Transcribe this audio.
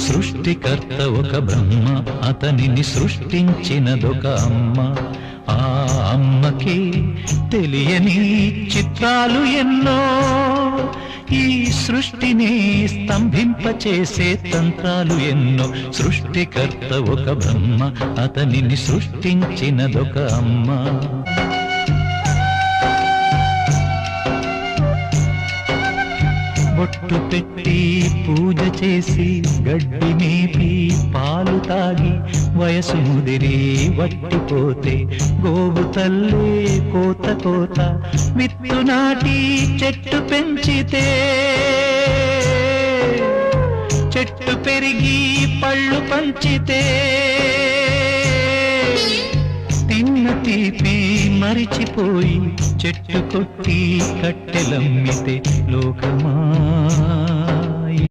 సృష్టికర్త ఒక బ్రహ్మ, అతనిని సృష్టించినదొక అమ్మ. ఆ అమ్మకి తెలియని చిత్రాలు ఎన్నో, ఈ సృష్టిని స్తంభింపచేసే తంత్రాలు ఎన్నో. సృష్టికర్త ఒక బ్రహ్మ, అతనిని సృష్టించినదొక అమ్మ. బొట్టు పెట్టి పూజ చేసి గడ్డి మేపి పాలు తాగి వయసు ముదిరి వట్టిపోతే గోవు తల్లే కోత కోత విత్తు నాటి చెట్టు పెంచితే చెట్టు పెరిగి పళ్ళు పంచితే తిన్న తీపి మరిచిపోయి చెట్టు కొట్టి కట్టెలమ్మితే లోకమా